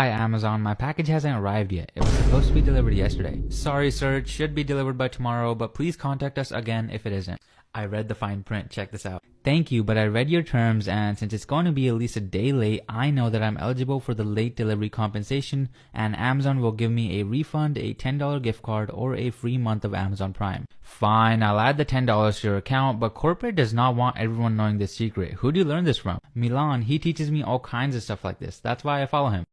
Hi Amazon, my package hasn't arrived yet. It was supposed to be delivered yesterday. Sorry sir, it should be delivered by tomorrow, but please contact us again if it isn't. I read the fine print, check this out. Thank you, but I read your terms and since it's going to be at least a day late, I know that I'm eligible for the late delivery compensation and Amazon will give me a refund, a $10 gift card, or a free month of Amazon Prime. Fine, I'll add the $10 to your account, but corporate does not want everyone knowing this secret. Who do you learn this from? Milan, he teaches me all kinds of stuff like this. That's why I follow him.